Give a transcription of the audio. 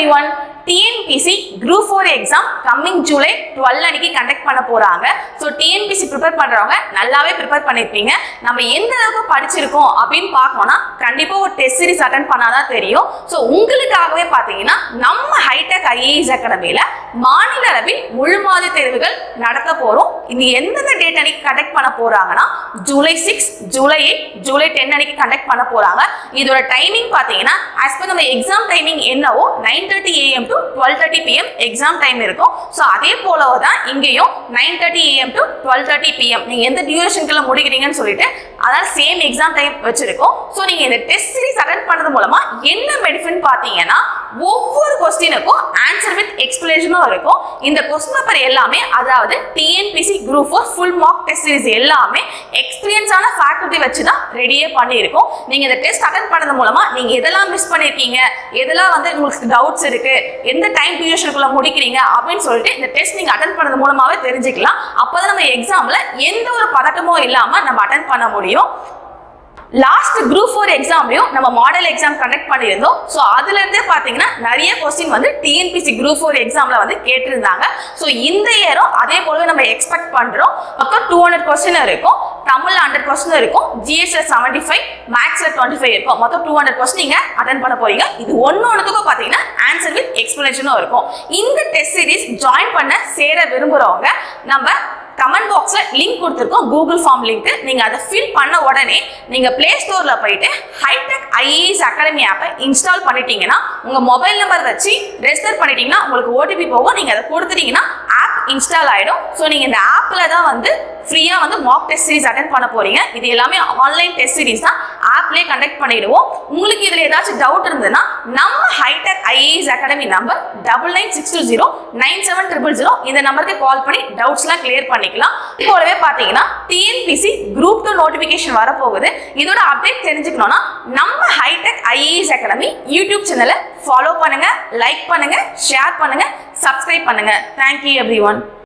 everyone. TNPC Group 4 exam coming July 12 அன்னைக்கு conduct பண்ண போறாங்க. சோ TNPC ப்ரிப்பேர் பண்றவங்க நல்லாவே ப்ரிப்பேர் பண்ணிருப்பீங்க. நம்ம எந்த அளவுக்கு படிச்சிருக்கோம் அப்படினு பார்க்கணும்னா கண்டிப்பா ஒரு டெஸ்ட் சீரிஸ் அட்டெண்ட் பண்ணாதான் தெரியும். சோ உங்களுக்காகவே பாத்தீங்கன்னா நம்ம ஹைடெக் ஐஏஎஸ் அகாடமில மாநில அளவில் முழுமாத தேர்வுகள் நடத்த போறோம். இது எந்தெந்த டேட் அன்னைக்கு கண்டக்ட் பண்ண போறாங்கன்னா ஜூலை 6, ஜூலை 8, ஜூலை 10 அன்னைக்கு கண்டக்ட் பண்ண போறாங்க. இதோட டைமிங் பாத்தீங்கன்னா as per நம்ம எக்ஸாம் டைமிங் என்னவோ 9:30 AM to 12:30 PM exam time இருக்கும். சோ அதே போலவே தான் இங்கேயும் 9:30 AM to 12:30 PM நீங்க எந்த டியூரேஷன்க்குள்ள முடிக்கிறீங்கன்னு சொல்லிட்டு அதான் சேம் எக்ஸாம் டைம் வச்சிருக்கோம். சோ நீங்க இந்த டெஸ்ட் சீரிஸ் அட்டெண்ட் பண்றது மூலமா என்ன பெனிஃபிட் பாத்தீங்கன்னா ஒவ்வொரு क्वेश्चनக்கும் ஆன்சர் வித் எக்ஸ்பிளனேஷனும் இருக்கும். இந்த क्वेश्चन பேப்பர் எல்லாமே அதாவது TNPC Group 4 full mark test series எல்லாமே எக்ஸ்பீரியன்ஸான ஃபேக்கல்டி வச்சு தான் ரெடியே பண்ணியிருக்கோம். நீங்க இந்த டெஸ்ட் அட்டெண்ட் பண்றது மூலமா நீங்க எதெல்லாம் மிஸ் பண்ணிருக்கீங்க, எதெல்லாம் வந்து உங்களுக்கு டவுட்ஸ் இருக்கு, எந்த டைம் டியூரேஷனுக்குள்ள முடிக்கிறீங்க அப்படின்னு சொல்லிட்டு இந்த டெஸ்ட் நீங்க அட்டெண்ட் பண்ணது மூலமாவே தெரிஞ்சுக்கலாம். அப்பதான் நம்ம எக்ஸாம்ல எந்த ஒரு பதட்டமும் இல்லாம நம்ம அட்டெண்ட் பண்ண முடியும். லாஸ்ட் குரூப் 4 எக்ஸாம்லயும் நம்ம மாடல் எக்ஸாம் கண்டக்ட் பண்ணியிருந்தோம். ஸோ அதுல இருந்தே பாத்தீங்கன்னா நிறைய கொஸ்டின் வந்து TNPC குரூப் 4 எக்ஸாம்ல வந்து கேட்டிருந்தாங்க. ஸோ இந்த இயரும் அதே போலவே நம்ம எக்ஸ்பெக்ட் பண்றோம். மொத்தம் 200 கொஸ்டின் இருக்கும், தமிழ்ல 100 கொஸ்டின் இருக்கும், GSல 75, மேக்ஸ்ல 25 இருக்கும். மொத்தம் 200 கொஸ்டின் நீங்க அட்டெண்ட் பண்ண போறீங்க. இது ஒன்னொன்னுக்கும் பாத்தீங்கன்னா ஆன்சர் வித் எக்ஸ்பிளனேஷனும் இருக்கும். இந்த டெஸ்ட் சீரிஸ் ஜாயின் பண்ண சேர விரும்புறவங்க நம்ம கமெண்ட் பாக்ஸ்ல லிங்க் கொடுத்திருக்கோம், கூகுள் ஃபார்ம் லிங்க். நீங்க அதை ஃபில் பண்ண உடனே நீங்க பிளே ஸ்டோர்ல போயிட்டு ஹைடெக் ஐஏஎஸ் அகாடமி ஆப்பை இன்ஸ்டால் பண்ணிட்டீங்கன்னா உங்க மொபைல் நம்பர் வச்சு ரெஜிஸ்டர் பண்ணிட்டீங்கன்னா உங்களுக்கு OTP போகும். நீங்க அதை கொடுத்துட்டீங்கன்னா ஆப் இன்ஸ்டால் ஆயிடும். ஸோ நீங்க இந்த ஆப்ல தான் வந்து ஃப்ரீயா வந்து மாக் டெஸ்ட் சீரிஸ் அட்டெண்ட் பண்ண போறீங்க. இது எல்லாமே ஆன்லைன் டெஸ்ட் சீரிஸ் தான், ஆப்லயே கண்டக்ட் பண்ணிடுவோம். உங்களுக்கு இதுல ஏதாச்சும் டவுட் இருந்ததுன்னா நம்ம ஹைடெக் ஐஏஎஸ் அகாடமி நம்பர் 9962097000 இந்த நம்பருக்கு கால் பண்ணி டவுட்ஸ்லாம் கிளியர் பண்ணிக்கலாம். இப்போவே பாத்தீங்கன்னா TNPC குரூப் 2 நோட்டிபிகேஷன் வரப்போகுது. இதோட அப்டேட் தெரிஞ்சுக்கணும்னா நம்ம ஹைடெக் ஐஏஎஸ் அகாடமி யூடியூப் சேனலை ஃபாலோ பண்ணுங்க, லைக் பண்ணுங்க, ஷேர் பண்ணுங்க, சப்ஸ்கிரைப் பண்ணுங்க. Thank you everyone.